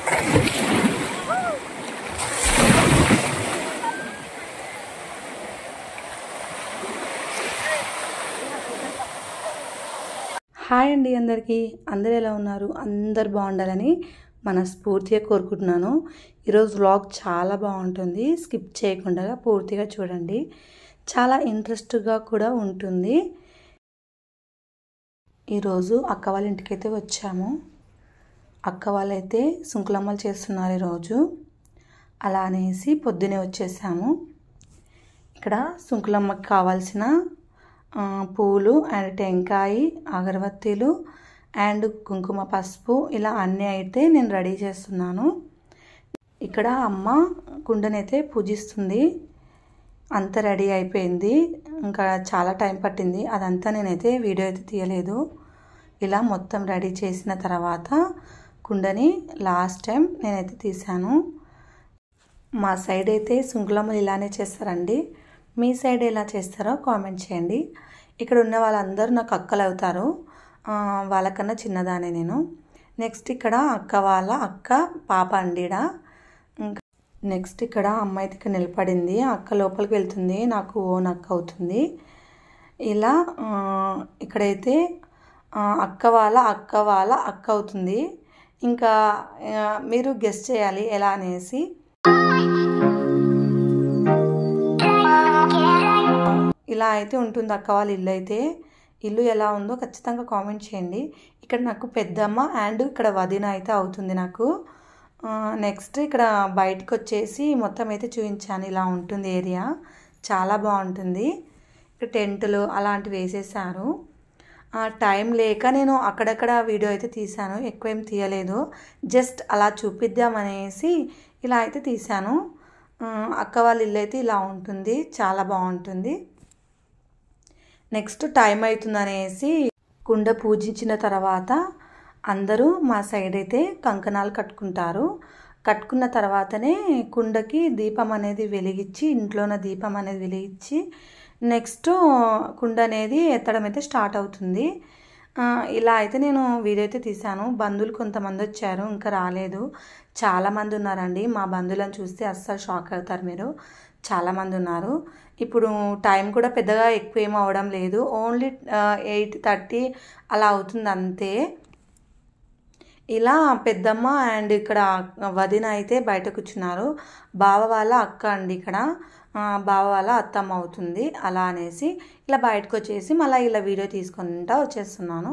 Hi అండి అందరికీ. అందరూ ఎలా ఉన్నారు? అందరు బాగుండాలని మనస్ఫూర్తిగా కోరుకుంటున్నాను. ఈరోజు వ్లాగ్ చాలా బాగుంటుంది. స్కిప్ చేయకుండా పూర్తిగా చూడండి. చాలా ఇంట్రెస్ట్గా కూడా ఉంటుంది. ఈరోజు అక్క వాళ్ళ ఇంటికైతే వచ్చాము. అక్క వాళ్ళైతే సుంకులమ్మలు చేస్తున్నారు ఈరోజు. అలా అనేసి పొద్దునే వచ్చేసాము. ఇక్కడ సుంకులమ్మకి కావాల్సిన పూలు అండ్ టెంకాయ, అగరబత్తీలు అండ్ కుంకుమ, పసుపు ఇలా అన్నీ అయితే నేను రెడీ చేస్తున్నాను. ఇక్కడ అమ్మ కుండనైతే పూజిస్తుంది. అంతా రెడీ అయిపోయింది. ఇంకా చాలా టైం పట్టింది. అదంతా నేనైతే వీడియో అయితే తీయలేదు. ఇలా మొత్తం రెడీ చేసిన తర్వాత కుండని లాస్ట్ టైం నేనైతే తీశాను. మా సైడ్ అయితే సుంకులమ్మలు ఇలానే చేస్తారండి. మీ సైడ్ ఎలా చేస్తారో కామెంట్ చేయండి. ఇక్కడ ఉన్న వాళ్ళందరూ నాకు అక్కలు అవుతారు. వాళ్ళకన్నా చిన్నదానే నేను. నెక్స్ట్ ఇక్కడ అక్క వాళ్ళ అక్క పాప అండిడ. ఇంకా నెక్స్ట్ ఇక్కడ అమ్మాయి ఇక్కడ నిలబడింది. అక్క లోపలికి వెళ్తుంది. నాకు ఓన్ అక్క అవుతుంది. ఇలా ఇక్కడైతే అక్క వాళ్ళ అక్క అవుతుంది. ఇంకా మీరు గెస్ చేయాలి ఎలా అనేసి. ఇలా అయితే ఉంటుంది అక్క వాళ్ళ ఇల్లు. అయితే ఇల్లు ఎలా ఉందో ఖచ్చితంగా కామెంట్ చేయండి. ఇక్కడ నాకు పెద్దమ్మ అండ్ ఇక్కడ వదిన అయితే అవుతుంది నాకు. నెక్స్ట్ ఇక్కడ బయటకు వచ్చేసి మొత్తం అయితే చూపించాను. ఇలా ఉంటుంది ఏరియా, చాలా బాగుంటుంది. ఇక్కడ టెంటులు అలాంటివి వేసేసారు. టైం లేక నేను అక్కడక్కడ వీడియో అయితే తీశాను. ఎక్కువేం తీయలేదు. జస్ట్ అలా చూపిద్దామనేసి ఇలా అయితే తీశాను. అక్క వాళ్ళ ఇల్లు అయితే ఇలా ఉంటుంది, చాలా బాగుంటుంది. నెక్స్ట్ టైం అవుతుందనేసి కుండ పూజించిన తర్వాత అందరూ మా సైడ్ అయితే కంకణాలు కట్టుకుంటారు. కట్టుకున్న తర్వాతనే కుండకి దీపం అనేది వెలిగించి, ఇంట్లోన దీపం అనేది వెలిగించి నెక్స్ట్ కుండ అనేది ఎత్తడం అయితే స్టార్ట్ అవుతుంది. ఇలా అయితే నేను వీడియో అయితే తీశాను. బంధువులు కొంతమంది వచ్చారు, ఇంకా రాలేదు. చాలామంది ఉన్నారండి. మా బంధువులను చూస్తే అస్సలు షాక్ అవుతారు మీరు. చాలామంది ఉన్నారు. ఇప్పుడు టైం కూడా పెద్దగా ఎక్కువ ఏం అవ్వడం లేదు. ఓన్లీ 8:30 అలా అవుతుంది అంతే. ఇలా పెద్దమ్మ అండ్ ఇక్కడ వదిన అయితే బయట కూర్చున్నారు. బావ వాళ్ళ అక్క అండి ఇక్కడ. బావ వాళ్ళ అత్తమ్మ అవుతుంది. అలా అనేసి ఇలా బయటకు వచ్చేసి మళ్ళీ ఇలా వీడియో తీసుకుంటా వచ్చేస్తున్నాను.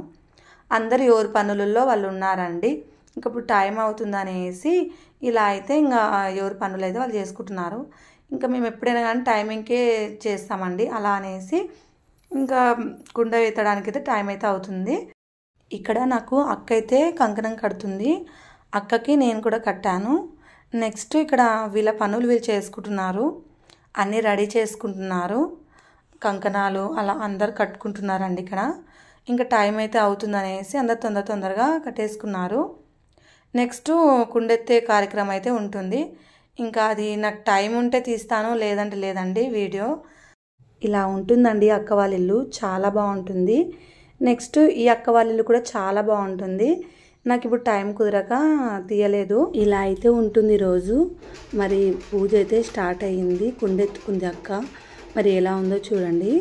అందరు ఎవరి పనులలో వాళ్ళు ఉన్నారండి. ఇంక ఇప్పుడు టైం అవుతుంది అనేసి ఇలా అయితే ఇంకా ఎవరి పనులు అయితే వాళ్ళు చేసుకుంటున్నారు. ఇంకా మేము ఎప్పుడైనా కానీ టైమింగ్కే చేస్తామండి. అలా అనేసి ఇంకా కుండ ఎత్తడానికి అయితే టైం అయితే అవుతుంది. ఇక్కడ నాకు అక్క అయితే కంకణం కడుతుంది. అక్కకి నేను కూడా కట్టాను. నెక్స్ట్ ఇక్కడ వీళ్ళ పనులు వీళ్ళు చేసుకుంటున్నారు. అన్నీ రెడీ చేసుకుంటున్నారు. కంకణాలు అలా అందరు కట్టుకుంటున్నారండి ఇక్కడ. ఇంకా టైం అయితే అవుతుంది అనేసి అందరు తొందరగా కట్టేసుకున్నారు. నెక్స్ట్ కుండెత్తే కార్యక్రమం అయితే ఉంటుంది. ఇంకా అది నాకు టైం ఉంటే తీస్తాను, లేదంటే లేదండి వీడియో. ఇలా ఉంటుందండి అక్క వాళ్ళ ఇల్లు, చాలా బాగుంటుంది. నెక్స్ట్ ఈ అక్క వాళ్ళ ఇల్లు కూడా చాలా బాగుంటుంది. నాకు ఇప్పుడు టైం కుదరక తీయలేదు. ఇలా అయితే ఉంటుంది రోజు. మరి పూజ అయితే స్టార్ట్ అయ్యింది. కుండెత్తుకుంది అక్క. మరి ఎలా ఉందో చూడండి.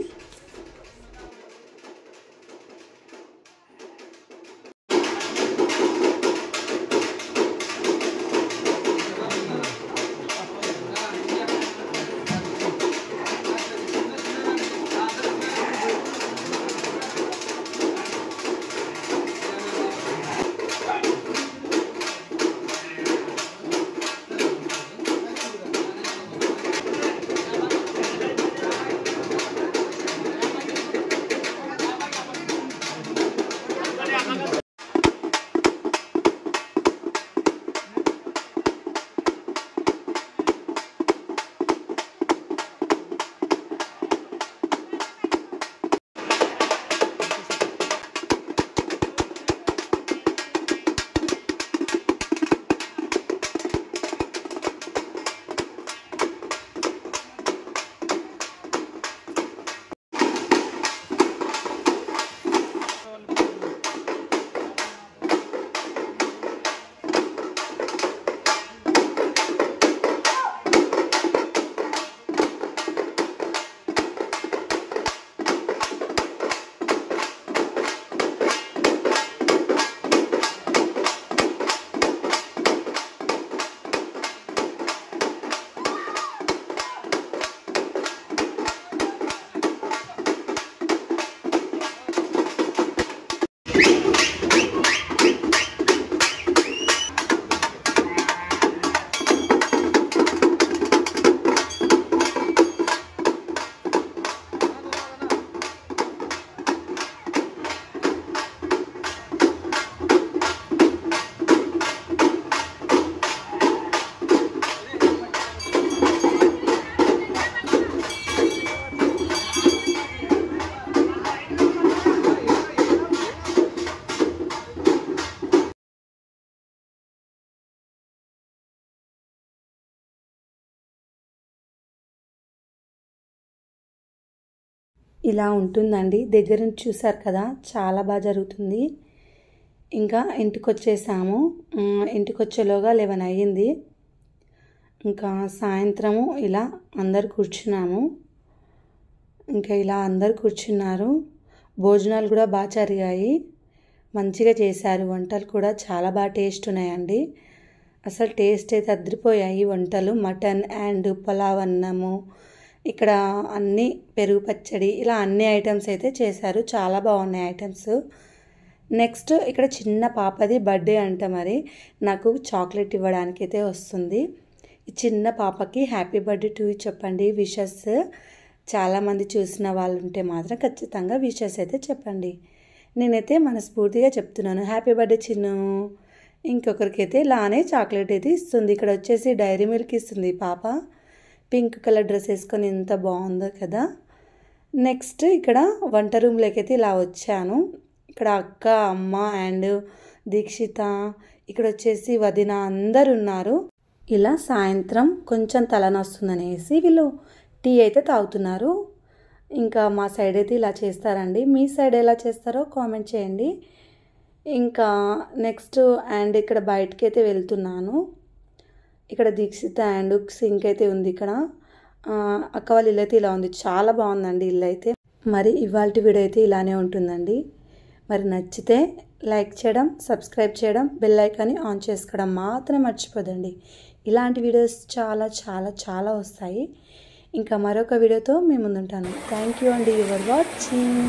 ఇలా ఉంటుందండి. దగ్గర నుంచి చూసారు కదా, చాలా బాగా జరుగుతుంది. ఇంకా ఇంటికి వచ్చేసాము. ఇంటికి వచ్చేలోగా 11 అయ్యింది. ఇంకా సాయంత్రము ఇలా అందరు కూర్చున్నాము. ఇంకా ఇలా అందరు కూర్చున్నారు. భోజనాలు కూడా బాగా జరిగాయి. మంచిగా చేశారు. వంటలు కూడా చాలా బాగా టేస్ట్ ఉన్నాయండి. అసలు టేస్ట్ అయితే అదిరిపోయాయి వంటలు. మటన్ అండ్ పులావ్ అన్నము, ఇక్కడ అన్ని పెరుగు పచ్చడి, ఇలా అన్ని ఐటమ్స్ అయితే చేశారు. చాలా బాగున్నాయి ఐటమ్స్. నెక్స్ట్ ఇక్కడ చిన్న పాపది బర్త్డే అంట. మరి నాకు చాక్లెట్ ఇవ్వడానికి అయితే వస్తుంది. ఈ చిన్న పాపకి హ్యాపీ బర్త్డే టు చెప్పండి విషెస్. చాలామంది చూసిన వాళ్ళు ఉంటే మాత్రం ఖచ్చితంగా విషెస్ అయితే చెప్పండి. నేనైతే మనస్ఫూర్తిగా చెప్తున్నాను, హ్యాపీ బర్త్డే చిన్ను. ఇంకొకరికైతే ఇలానే చాక్లెట్ అయితే ఇస్తుంది. ఇక్కడ వచ్చేసి డైరీ మిల్క్ ఇస్తుంది పాప. పింక్ కలర్ డ్రెస్ వేసుకొని ఎంత బాగుందో కదా. నెక్స్ట్ ఇక్కడ వంట రూమ్లోకి అయితే ఇలా వచ్చాను. ఇక్కడ అక్క, అమ్మ అండ్ దీక్షిత, ఇక్కడ వచ్చేసి వదిన అందరు ఉన్నారు. ఇలా సాయంత్రం కొంచెం తలనొస్తుందనేసి వీళ్ళు టీ అయితే తాగుతున్నారు. ఇంకా మా సైడ్ అయితే ఇలా చేస్తారండి. మీ సైడ్ ఎలా చేస్తారో కామెంట్ చేయండి. ఇంకా నెక్స్ట్ అండ్ ఇక్కడ బయటకి అయితే వెళ్తున్నాను. ఇక్కడ దీక్షిత అండ్ సింక్ అయితే ఉంది. ఇక్కడ అక్క వాళ్ళ ఇల్లు అయితే ఇలా ఉంది. చాలా బాగుందండి ఇల్లు అయితే. మరి ఇవాళ వీడియో అయితే ఇలానే ఉంటుందండి. మరి నచ్చితే లైక్ చేయడం, సబ్స్క్రైబ్ చేయడం, బెల్ ఐకాన్ని ఆన్ చేసుకోవడం మాత్రం మర్చిపోదండి. ఇలాంటి వీడియోస్ చాలా చాలా చాలా వస్తాయి. ఇంకా మరొక వీడియోతో మీ ముందుంటాను. థ్యాంక్ యూ అండి ఫర్ వాచింగ్.